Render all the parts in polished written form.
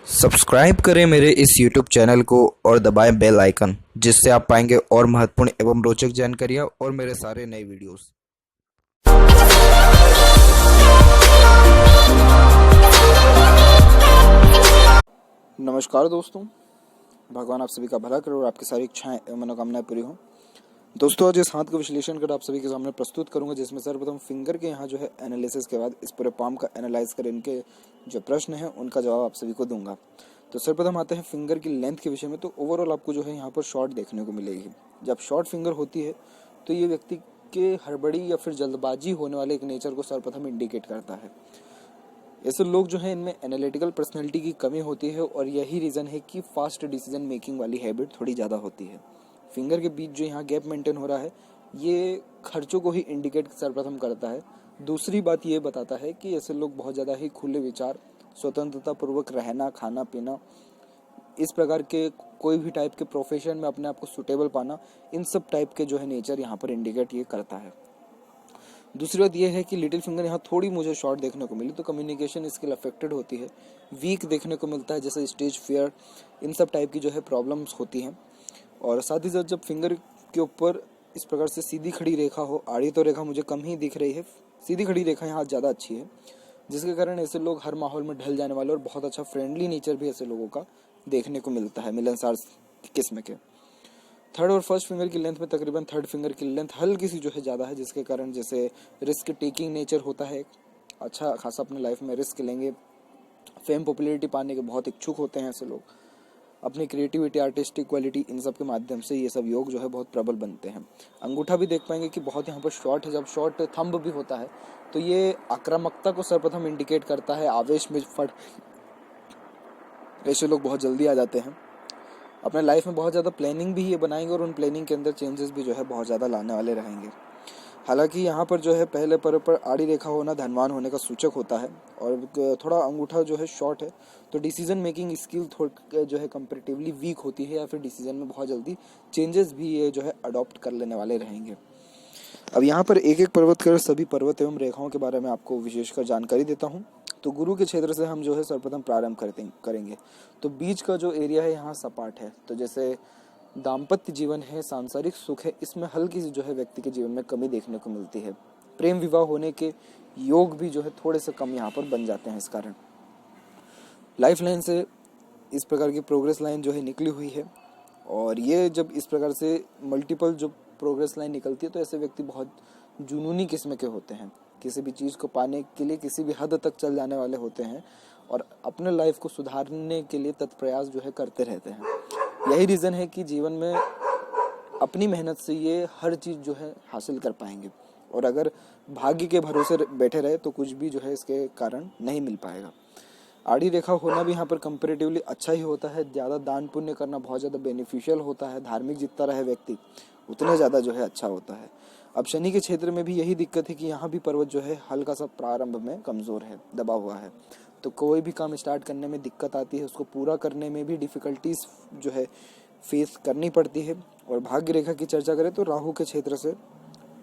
Subscribe करें मेरे इस YouTube चैनल को और दबाएं बेल आइकन, जिससे आप पाएंगे और महत्वपूर्ण एवं रोचक जानकारियाँ और मेरे सारे नए वीडियोस। नमस्कार दोस्तों, भगवान आप सभी का भला करे और आपकी सारी इच्छाएं एवं मनोकामनाएं पूरी हों। दोस्तों, आज इस हाथ का विश्लेषण कर आप सभी के सामने प्रस्तुत करूंगा, जिसमें सर्वप्रथम फिंगर के यहाँ जो है एनालिसिस के बाद इस पूरे पाम का एनालाइज कर इनके जो प्रश्न हैं उनका जवाब आप सभी को दूंगा। तो सर्वप्रथम आते हैं फिंगर की लेंथ के विषय में। तो ओवरऑल आपको जो है यहाँ पर शॉर्ट देखने को मिलेगी। जब शॉर्ट फिंगर होती है तो ये व्यक्ति के हड़बड़ी या फिर जल्दबाजी होने वाले एक नेचर को सर्वप्रथम इंडिकेट करता है। ऐसे लोग जो है इनमें एनालिटिकल पर्सनैलिटी की कमी होती है और यही रीज़न है कि फास्ट डिसीजन मेकिंग वाली हैबिट थोड़ी ज़्यादा होती है। फिंगर के बीच जो यहाँ गैप मेंटेन हो रहा है ये खर्चों को ही इंडिकेट सर्वप्रथम करता है। दूसरी बात ये बताता है कि ऐसे लोग बहुत ज़्यादा ही खुले विचार, स्वतंत्रता पूर्वक रहना, खाना पीना, इस प्रकार के कोई भी टाइप के प्रोफेशन में अपने आप को सुटेबल पाना, इन सब टाइप के जो है नेचर यहाँ पर इंडिकेट ये करता है। दूसरी बात यह है कि लिटिल फिंगर यहाँ थोड़ी मुझे शॉर्ट देखने को मिली, तो कम्युनिकेशन स्किल अफेक्टेड होती है, वीक देखने को मिलता है, जैसे स्टेज फियर, इन सब टाइप की जो है प्रॉब्लम्स होती हैं। और साथ ही साथ जब फिंगर के ऊपर इस प्रकार से सीधी खड़ी रेखा हो, आड़ी तो रेखा मुझे कम ही दिख रही है, सीधी खड़ी रेखा यहाँ ज़्यादा अच्छी है, जिसके कारण ऐसे लोग हर माहौल में ढल जाने वाले और बहुत अच्छा फ्रेंडली नेचर भी ऐसे लोगों का देखने को मिलता है मिलनसार किस्म के। थर्ड और फर्स्ट फिंगर की लेंथ में तकरीबन थर्ड फिंगर की लेंथ हल्की सी जो है ज़्यादा है, जिसके कारण जैसे रिस्क टेकिंग नेचर होता है, अच्छा खासा अपने लाइफ में रिस्क लेंगे, फेम पॉपुलैरिटी पाने के बहुत इच्छुक होते हैं ऐसे लोग, अपनी क्रिएटिविटी, आर्टिस्टिक क्वालिटी, इन सब के माध्यम से ये सब योग जो है बहुत प्रबल बनते हैं। अंगूठा भी देख पाएंगे कि बहुत यहाँ पर शॉर्ट है। जब शॉर्ट थंब भी होता है तो ये आक्रामकता को सर्वप्रथम इंडिकेट करता है, आवेश में फट ऐसे लोग बहुत जल्दी आ जाते हैं। अपने लाइफ में बहुत ज़्यादा प्लानिंग भी ये बनाएंगे और उन प्लानिंग के अंदर चेंजेस भी जो है बहुत ज़्यादा लाने वाले रहेंगे। हालांकि यहाँ पर जो है पहले पर आड़ी रेखा होना धनवान होने का सूचक होता है और थोड़ा अंगूठा जो है शॉर्ट है, तो डिसीजन मेकिंग स्किल थोड़ी जो है कंपैरेटिवली वीक होती है, या फिर डिसीजन में बहुत जल्दी चेंजेस भी ये जो है अडॉप्ट कर लेने वाले रहेंगे। अब यहाँ पर एक एक पर्वत कर सभी पर्वत एवं रेखाओं के बारे में आपको विशेषकर जानकारी देता हूँ। तो गुरु के क्षेत्र से हम जो है सर्वप्रथम प्रारंभ करेंगे। तो बीच का जो एरिया है यहाँ सपाट है, तो जैसे दाम्पत्य जीवन है, सांसारिक सुख है, इसमें हल्की सी जो है व्यक्ति के जीवन में कमी देखने को मिलती है। प्रेम विवाह होने के योग भी जो है थोड़े से कम यहाँ पर बन जाते हैं। इस कारण लाइफ लाइन से इस प्रकार की प्रोग्रेस लाइन जो है निकली हुई है, और ये जब इस प्रकार से मल्टीपल जो प्रोग्रेस लाइन निकलती है तो ऐसे व्यक्ति बहुत जुनूनी किस्म के होते हैं, किसी भी चीज़ को पाने के लिए किसी भी हद तक चल जाने वाले होते हैं और अपने लाइफ को सुधारने के लिए तत्प्रयास जो है करते रहते हैं। यही रीज़न है कि जीवन में अपनी मेहनत से ये हर चीज़ जो है हासिल कर पाएंगे, और अगर भाग्य के भरोसे बैठे रहे तो कुछ भी जो है इसके कारण नहीं मिल पाएगा। आड़ी रेखा होना भी यहाँ पर कंपैरेटिवली अच्छा ही होता है। ज़्यादा दान पुण्य करना बहुत ज़्यादा बेनिफिशियल होता है, धार्मिक जितना रहे व्यक्ति उतना ज़्यादा जो है अच्छा होता है। अब शनि के क्षेत्र में भी यही दिक्कत है कि यहाँ भी पर्वत जो है हल्का सा प्रारंभ में कमज़ोर है, दबा हुआ है, तो कोई भी काम स्टार्ट करने में दिक्कत आती है, उसको पूरा करने में भी डिफ़िकल्टीज जो है फेस करनी पड़ती है। और भाग्य रेखा की चर्चा करें तो राहु के क्षेत्र से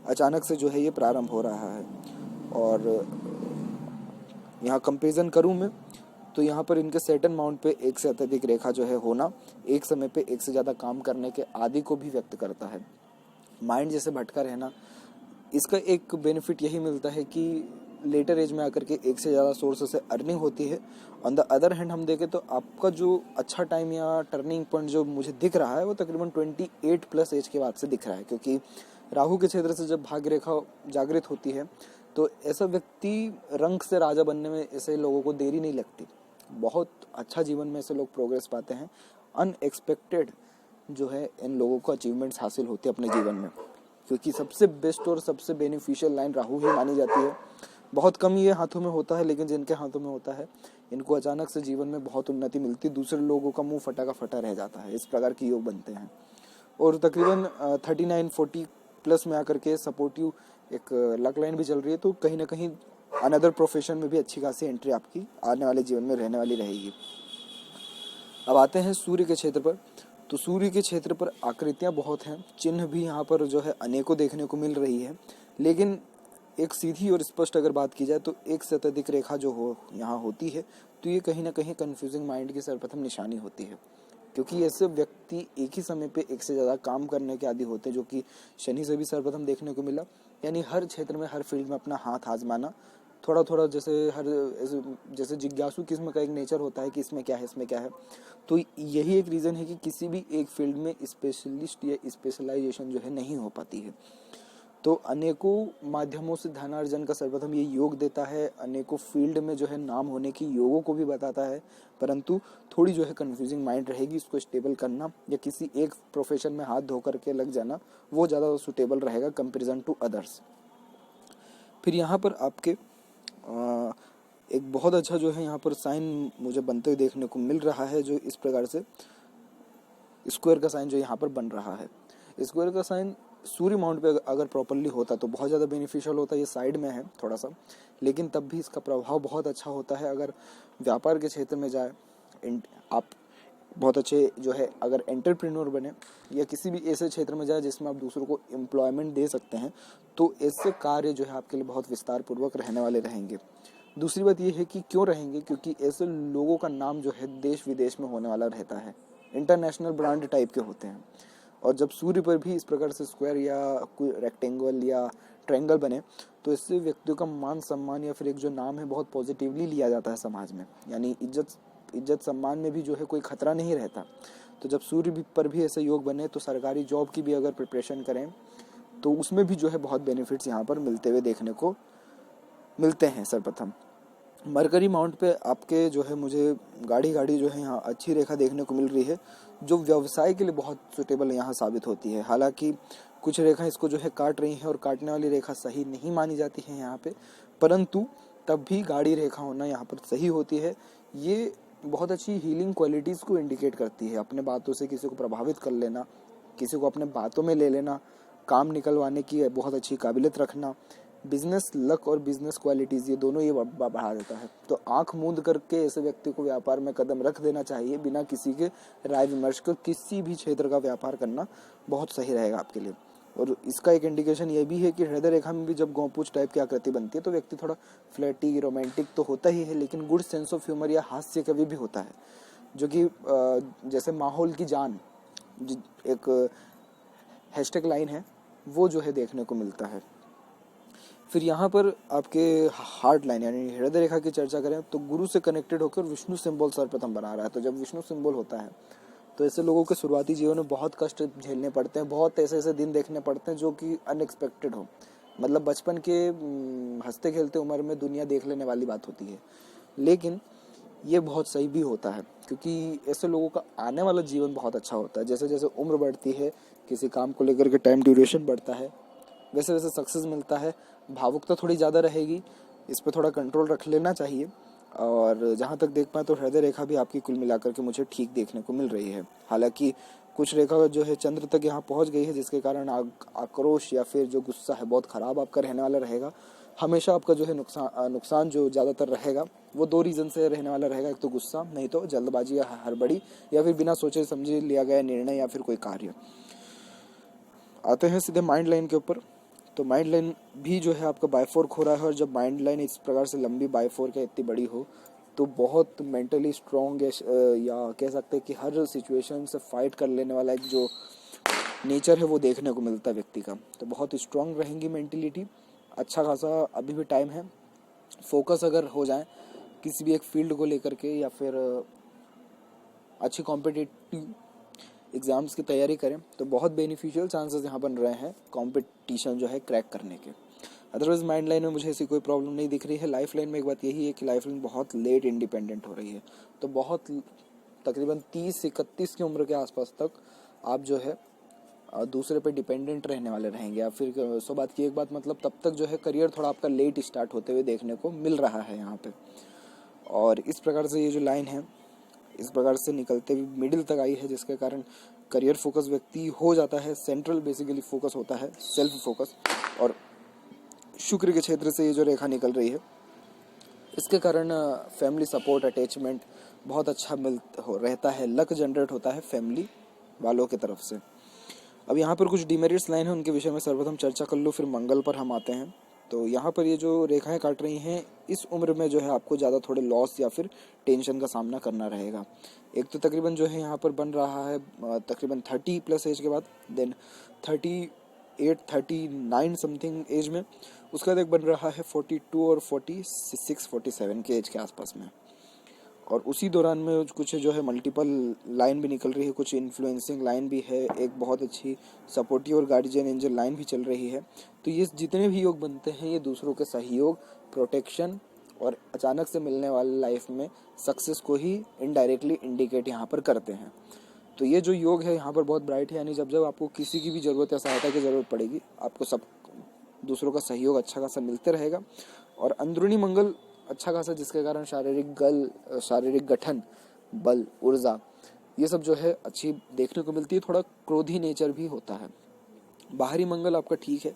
अचानक से जो है ये प्रारंभ हो रहा है, और यहाँ कंपेरिजन करूँ मैं तो यहाँ पर इनके सेटन माउंट पे एक से अत्यधिक रेखा जो है होना एक समय पे एक से ज़्यादा काम करने के आदि को भी व्यक्त करता है। माइंड जैसे भटका रहना, इसका एक बेनिफिट यही मिलता है कि लेटर एज में आकर के एक से ज़्यादा सोर्स से अर्निंग होती है। ऑन द अदर हैंड हम देखें तो आपका जो अच्छा टाइम या टर्निंग पॉइंट जो मुझे दिख रहा है वो तकरीबन 28+ एज के बाद से दिख रहा है, क्योंकि राहु के क्षेत्र से जब भाग्य रेखा जागृत होती है तो ऐसा व्यक्ति रंग से राजा बनने में ऐसे लोगों को देरी नहीं लगती, बहुत अच्छा जीवन में ऐसे लोग प्रोग्रेस पाते हैं। अनएक्सपेक्टेड जो है इन लोगों को अचीवमेंट्स हासिल होते हैं अपने जीवन में, क्योंकि सबसे बेस्ट और सबसे बेनिफिशियल लाइन राहु ही मानी जाती है। बहुत कम ये हाथों में होता है, लेकिन जिनके हाथों में होता है इनको अचानक से जीवन में बहुत उन्नति मिलती है, दूसरे लोगों का मुंह फटा का फटा रह जाता है। इस प्रकार के योग बनते हैं, और तकरीबन 39-40+ में आकर के सपोर्टिव एक लक लाइन भी चल रही है, तो कहीं ना कहीं अनदर प्रोफेशन में भी अच्छी खासी एंट्री आपकी आने वाले जीवन में रहने वाली रहेगी। अब आते हैं सूर्य के क्षेत्र पर। तो सूर्य के क्षेत्र पर आकृतियां बहुत हैं, चिन्ह भी यहाँ पर जो है अनेकों देखने को मिल रही है, लेकिन एक सीधी और स्पष्ट अगर बात की जाए तो एक से अत्यधिक रेखा जो हो यहाँ होती है, तो ये कहीं ना कहीं कंफ्यूजिंग माइंड की सर्वप्रथम निशानी होती है, क्योंकि ऐसे व्यक्ति एक ही समय पे एक से ज़्यादा काम करने के आदी होते हैं, जो कि शनि से भी सर्वप्रथम देखने को मिला। यानी हर क्षेत्र में, हर फील्ड में अपना हाथ आजमाना, थोड़ा थोड़ा, जैसे जिज्ञासु किस्म का एक नेचर होता है कि इसमें क्या है, इसमें क्या है। तो यही एक रीज़न है कि किसी भी एक फील्ड में स्पेशलिस्ट या स्पेशलाइजेशन जो है नहीं हो पाती है। तो अनेकों माध्यमों से धनार्जन का सर्वप्रथम ये योग देता है, अनेकों फील्ड में जो है नाम होने की योगों को भी बताता है, परंतु थोड़ी जो है कंफ्यूजिंग माइंड रहेगी, इसको स्टेबल करना या किसी एक प्रोफेशन में हाथ धो करके लग जाना वो ज़्यादा सुटेबल रहेगा कंपेरिजन टू अदर्स। फिर यहाँ पर आपके एक बहुत अच्छा जो है यहाँ पर साइन मुझे बनते हुए देखने को मिल रहा है, जो इस प्रकार से स्क्वायर का साइन जो यहाँ पर बन रहा है। स्क्वायर का साइन सूर्य माउंट पे अगर प्रॉपरली होता तो बहुत ज़्यादा बेनिफिशियल होता। ये साइड में है थोड़ा सा, लेकिन तब भी इसका प्रभाव बहुत अच्छा होता है। अगर व्यापार के क्षेत्र में जाए, आप बहुत अच्छे जो है अगर एंटरप्रेन्योर बने, या किसी भी ऐसे क्षेत्र में जाए जिसमें आप दूसरों को एम्प्लॉयमेंट दे सकते हैं, तो ऐसे कार्य जो है आपके लिए बहुत विस्तार पूर्वक रहने वाले रहेंगे। दूसरी बात ये है कि क्यों रहेंगे, क्योंकि ऐसे लोगों का नाम जो है देश विदेश में होने वाला रहता है, इंटरनेशनल ब्रांड टाइप के होते हैं। और जब सूर्य पर भी इस प्रकार से स्क्वायर या कोई रेक्टेंगल या ट्रायंगल बने, तो इससे व्यक्तियों का मान सम्मान या फिर एक जो नाम है बहुत पॉजिटिवली लिया जाता है समाज में। यानी इज्जत सम्मान में भी जो है कोई खतरा नहीं रहता। तो जब सूर्य पर भी ऐसे योग बने, तो सरकारी जॉब की भी अगर प्रिपरेशन करें तो उसमें भी जो है बहुत बेनिफिट्स यहाँ पर मिलते हुए देखने को मिलते हैं। सर्वप्रथम मरकरी माउंट पे आपके जो है मुझे गाड़ी जो है यहाँ अच्छी रेखा देखने को मिल रही है, जो व्यवसाय के लिए बहुत सुटेबल यहाँ साबित होती है। हालांकि कुछ रेखा इसको जो है काट रही हैं, और काटने वाली रेखा सही नहीं मानी जाती है यहाँ पे, परंतु तब भी गाड़ी रेखा होना यहाँ पर सही होती है। ये बहुत अच्छी हीलिंग क्वालिटीज़ को इंडिकेट करती है। अपने बातों से किसी को प्रभावित कर लेना, किसी को अपने बातों में ले लेना, काम निकलवाने की बहुत अच्छी काबिलियत रखना, बिजनेस लक और बिजनेस क्वालिटीज़, ये दोनों ये बढ़ा देता है। तो आंख मूंद करके ऐसे व्यक्ति को व्यापार में कदम रख देना चाहिए, बिना किसी के राय विमर्श कर किसी भी क्षेत्र का व्यापार करना बहुत सही रहेगा आपके लिए। और इसका एक इंडिकेशन ये भी है कि हृदय रेखा में भी जब गौपूछ टाइप की आकृति बनती है, तो व्यक्ति थोड़ा फ्लर्टी रोमांटिक तो होता ही है, लेकिन गुड सेंस ऑफ ह्यूमर या हास्य कवि भी होता है, जो कि जैसे माहौल की जान, एक हैशटैग लाइन है, वो जो है देखने को मिलता है। फिर यहाँ पर आपके हार्ट लाइन यानी हृदय रेखा की चर्चा करें तो गुरु से कनेक्टेड होकर विष्णु सिंबल सर्वप्रथम बना रहा है। तो जब विष्णु सिंबल होता है तो ऐसे लोगों के शुरुआती जीवन में बहुत कष्ट झेलने पड़ते हैं, बहुत ऐसे ऐसे दिन देखने पड़ते हैं जो कि अनएक्सपेक्टेड हो। मतलब बचपन के हंसते खेलते उम्र में दुनिया देख लेने वाली बात होती है, लेकिन ये बहुत सही भी होता है, क्योंकि ऐसे लोगों का आने वाला जीवन बहुत अच्छा होता है। जैसे जैसे उम्र बढ़ती है, किसी काम को लेकर के टाइम ड्यूरेशन बढ़ता है, वैसे वैसे सक्सेस मिलता है। भावुकता थोड़ी ज़्यादा रहेगी, इस पर थोड़ा कंट्रोल रख लेना चाहिए। और जहाँ तक देख पाए तो हृदय रेखा भी आपकी कुल मिलाकर के मुझे ठीक देखने को मिल रही है। हालांकि कुछ रेखा जो है चंद्र तक यहाँ पहुँच गई है, जिसके कारण आक्रोश या फिर जो गुस्सा है बहुत ख़राब आपका रहने वाला रहेगा। हमेशा आपका जो है नुकसान जो ज़्यादातर रहेगा वो दो रीज़न से रहने वाला रहेगा। एक तो गुस्सा, नहीं तो जल्दबाजी या हड़बड़ी, या फिर बिना सोचे समझे लिया गया निर्णय या फिर कोई कार्य। आते हैं सीधे माइंड लाइन के ऊपर। तो माइंड लाइन भी जो है आपका बायफोर्क हो रहा है, और जब माइंड लाइन इस प्रकार से लंबी बायफोर्क है, इतनी बड़ी हो, तो बहुत मेंटली स्ट्रॉन्ग या कह सकते हैं कि हर सिचुएशन से फाइट कर लेने वाला एक जो नेचर है वो देखने को मिलता है व्यक्ति का। तो बहुत स्ट्रॉन्ग रहेंगी मेंटलिटी। अच्छा खासा अभी भी टाइम है। फोकस अगर हो जाए किसी भी एक फील्ड को लेकर के, या फिर अच्छी कॉम्पिटिटिव एग्ज़ाम्स की तैयारी करें, तो बहुत बेनिफिशियल चांसेस यहाँ बन रहे हैं कंपटीशन जो है क्रैक करने के। अदरवाइज माइंड लाइन में मुझे ऐसी कोई प्रॉब्लम नहीं दिख रही है। लाइफ लाइन में एक बात यही है कि लाइफ लाइन बहुत लेट इंडिपेंडेंट हो रही है। तो बहुत तकरीबन 30 से 31 की उम्र के आसपास तक आप जो है दूसरे पे डिपेंडेंट रहने वाले रहेंगे। या फिर सो बात की एक बात, मतलब तब तक जो है करियर थोड़ा आपका लेट स्टार्ट होते हुए देखने को मिल रहा है यहाँ पे। और इस प्रकार से ये जो लाइन है इस प्रकार से निकलते हुए मिडिल तक आई है, जिसके कारण करियर फोकस व्यक्ति हो जाता है। सेंट्रल बेसिकली फोकस होता है, सेल्फ फोकस। और शुक्र के क्षेत्र से ये जो रेखा निकल रही है, इसके कारण फैमिली सपोर्ट, अटैचमेंट बहुत अच्छा रहता है। लक जनरेट होता है फैमिली वालों की तरफ से। अब यहाँ पर कुछ डिमेरिट्स लाइन है, उनके विषय में सर्वप्रथम चर्चा कर लो, फिर मंगल पर हम आते हैं। तो यहाँ पर ये जो रेखाएं काट रही हैं, इस उम्र में जो है आपको ज़्यादा थोड़े लॉस या फिर टेंशन का सामना करना रहेगा। एक तो तकरीबन जो है यहाँ पर बन रहा है तकरीबन 30+ एज के बाद, देन 38-39 समथिंग एज में, उसका बाद एक बन रहा है 42 और 46-47 के एज के आसपास में। और उसी दौरान में कुछ जो है मल्टीपल लाइन भी निकल रही है, कुछ इन्फ्लुएंसिंग लाइन भी है, एक बहुत अच्छी सपोर्टिव और गार्जियन एंजल लाइन भी चल रही है। तो ये जितने भी योग बनते हैं ये दूसरों के सहयोग, प्रोटेक्शन और अचानक से मिलने वाले लाइफ में सक्सेस को ही इनडायरेक्टली इंडिकेट यहाँ पर करते हैं। तो ये जो योग है यहाँ पर बहुत ब्राइट है, यानी जब जब आपको किसी की भी ज़रूरत या सहायता की ज़रूरत पड़ेगी, आपको सब दूसरों का सहयोग अच्छा खासा मिलते रहेगा। और अंदरूनी मंगल अच्छा खासा, जिसके कारण शारीरिक गठन, बल, ऊर्जा, ये सब जो है अच्छी देखने को मिलती है। थोड़ा क्रोधी नेचर भी होता है। बाहरी मंगल आपका ठीक है।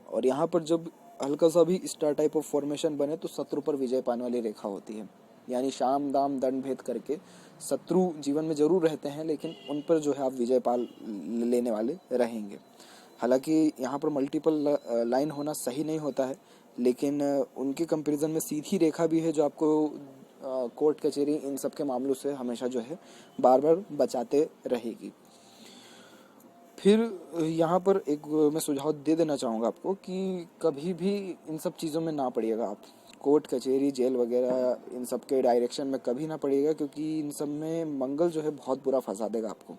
और यहाँ पर जब हल्का सा भी स्टार टाइप ऑफ फॉर्मेशन बने तो शत्रु पर विजय पाने वाली रेखा होती है। यानी शाम दाम दंड भेद करके शत्रु जीवन में जरूर रहते हैं, लेकिन उन पर जो है आप विजय पाल लेने वाले रहेंगे। हालांकि यहाँ पर मल्टीपल लाइन होना सही नहीं होता है, लेकिन उनके कंपैरिजन में सीधी रेखा भी है जो आपको कोर्ट कचहरी इन सब के मामलों से हमेशा जो है बार बार बचाते रहेगी। फिर यहाँ पर एक मैं सुझाव दे देना चाहूँगा आपको कि कभी भी इन सब चीज़ों में ना पड़िएगा आप। कोर्ट कचहरी जेल वगैरह इन सब के डायरेक्शन में कभी ना पड़िएगा, क्योंकि इन सब में मंगल जो है बहुत बुरा फंसा देगा आपको।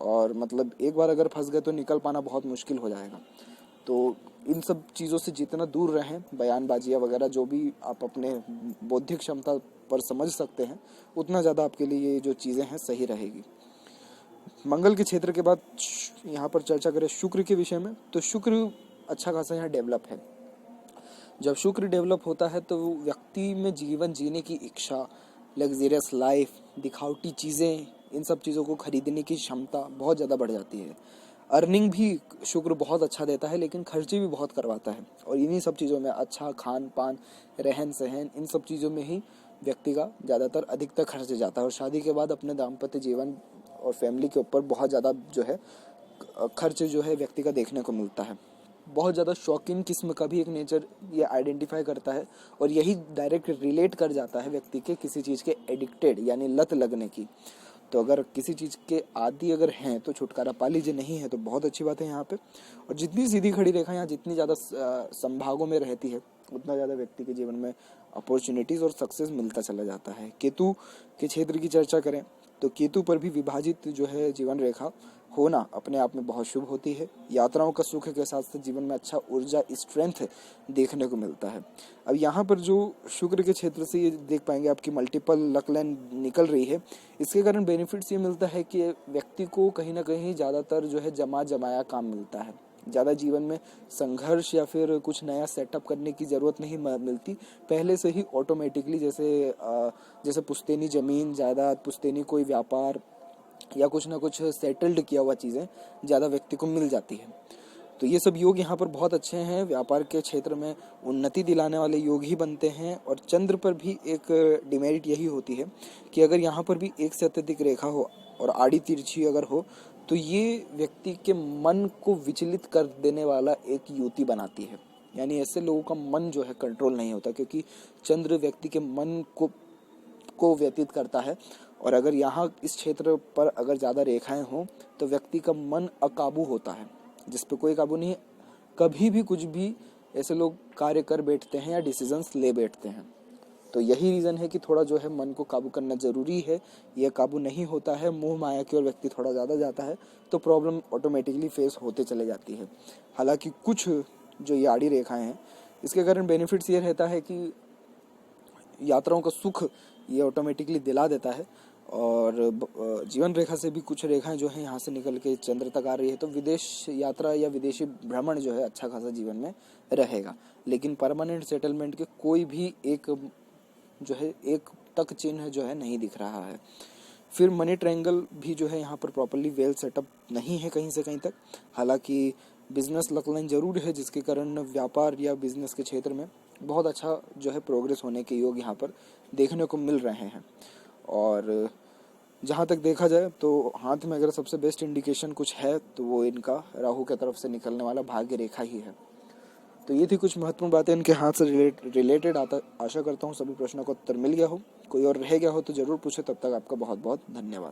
और मतलब एक बार अगर फंस गए तो निकल पाना बहुत मुश्किल हो जाएगा। तो इन सब चीज़ों से जितना दूर रहें, बयानबाजियाँ वगैरह जो भी आप अपने बौद्धिक क्षमता पर समझ सकते हैं, उतना ज़्यादा आपके लिए ये जो चीज़ें हैं सही रहेगी। मंगल के क्षेत्र के बाद यहाँ पर चर्चा करें शुक्र के विषय में, तो शुक्र अच्छा खासा यहाँ डेवलप है। जब शुक्र डेवलप होता है तो व्यक्ति में जीवन जीने की इच्छा, लग्जरियस लाइफ, दिखावटी चीज़ें, इन सब चीज़ों को खरीदने की क्षमता बहुत ज़्यादा बढ़ जाती है। अर्निंग भी शुक्र बहुत अच्छा देता है, लेकिन खर्चे भी बहुत करवाता है। और इन्हीं सब चीज़ों में अच्छा खान पान, रहन सहन, इन सब चीज़ों में ही व्यक्ति का ज़्यादातर अधिकतर खर्च जाता है। और शादी के बाद अपने दाम्पत्य जीवन और फैमिली के ऊपर बहुत ज़्यादा जो है खर्च जो है व्यक्ति का देखने को मिलता है। बहुत ज़्यादा शौकीन किस्म का भी एक नेचर ये आइडेंटिफाई करता है, और यही डायरेक्ट रिलेट कर जाता है व्यक्ति के किसी चीज़ के एडिक्टेड यानी लत लगने की। तो अगर किसी चीज़ के आदी अगर हैं तो छुटकारा पा लीजिए, नहीं है तो बहुत अच्छी बात है यहाँ पे। और जितनी सीधी खड़ी रेखा यहाँ जितनी ज़्यादा संभागों में रहती है, उतना ज़्यादा व्यक्ति के जीवन में अपॉर्चुनिटीज़ और सक्सेस मिलता चला जाता है। केतु के क्षेत्र की चर्चा करें तो केतु पर भी विभाजित जो है जीवन रेखा होना अपने आप में बहुत शुभ होती है। यात्राओं का सुख के साथ साथ जीवन में अच्छा ऊर्जा, स्ट्रेंथ देखने को मिलता है। अब यहाँ पर जो शुक्र के क्षेत्र से ये देख पाएंगे आपकी मल्टीपल लक लाइन निकल रही है। इसके कारण बेनिफिट्स ये मिलता है कि व्यक्ति को कहीं ना कहीं ज़्यादातर जो है जमाया काम मिलता है। ज़्यादा जीवन में संघर्ष या फिर कुछ नया सेटअप करने की ज़रूरत नहीं मिलती। पहले से ही ऑटोमेटिकली जैसे पुश्तैनी ज़मीन, जायदाद, पुश्तैनी कोई व्यापार या कुछ ना कुछ सेटल्ड किया हुआ चीज़ें ज़्यादा व्यक्ति को मिल जाती है। तो ये सब योग यहाँ पर बहुत अच्छे हैं। व्यापार के क्षेत्र में उन्नति दिलाने वाले योग ही बनते हैं। और चंद्र पर भी एक डिमेरिट यही होती है कि अगर यहाँ पर भी एक से अत्यधिक रेखा हो और आड़ी तिरछी अगर हो तो ये व्यक्ति के मन को विचलित कर देने वाला एक युति बनाती है। यानी ऐसे लोगों का मन जो है कंट्रोल नहीं होता, क्योंकि चंद्र व्यक्ति के मन को व्यतीत करता है। और अगर यहाँ इस क्षेत्र पर अगर ज़्यादा रेखाएं हों तो व्यक्ति का मन अकाबू होता है, जिस पे कोई काबू नहीं है। कभी भी कुछ भी ऐसे लोग कार्य कर बैठते हैं या डिसीजंस ले बैठते हैं। तो यही रीज़न है कि थोड़ा जो है मन को काबू करना ज़रूरी है। यह काबू नहीं होता है, मोह माया की ओर व्यक्ति थोड़ा ज़्यादा जाता है तो प्रॉब्लम ऑटोमेटिकली फेस होते चले जाती है। हालांकि कुछ जो ये आड़ी रेखाएं हैं इसके कारण बेनिफिट्स ये रहता है कि यात्राओं का सुख ये ऑटोमेटिकली दिला देता है। और जीवन रेखा से भी कुछ रेखाएं जो हैं यहाँ से निकल के चंद्र तक आ रही है, तो विदेश यात्रा या विदेशी भ्रमण जो है अच्छा खासा जीवन में रहेगा। लेकिन परमानेंट सेटलमेंट के कोई भी एक तक चिन्ह जो है नहीं दिख रहा है। फिर मनी ट्रायंगल भी जो है यहाँ पर प्रॉपर्ली वेल सेटअप नहीं है कहीं से कहीं तक। हालांकि बिजनेस लक लाइन जरूर है, जिसके कारण व्यापार या बिजनेस के क्षेत्र में बहुत अच्छा जो है प्रोग्रेस होने के योग यहाँ पर देखने को मिल रहे हैं। और जहाँ तक देखा जाए तो हाथ में अगर सबसे बेस्ट इंडिकेशन कुछ है तो वो इनका राहु की तरफ से निकलने वाला भाग्य रेखा ही है। तो ये थी कुछ महत्वपूर्ण बातें इनके हाथ से रिलेटेड। आशा करता हूँ सभी प्रश्नों का उत्तर मिल गया हो। कोई और रह गया हो तो ज़रूर पूछे। तब तक आपका बहुत बहुत धन्यवाद।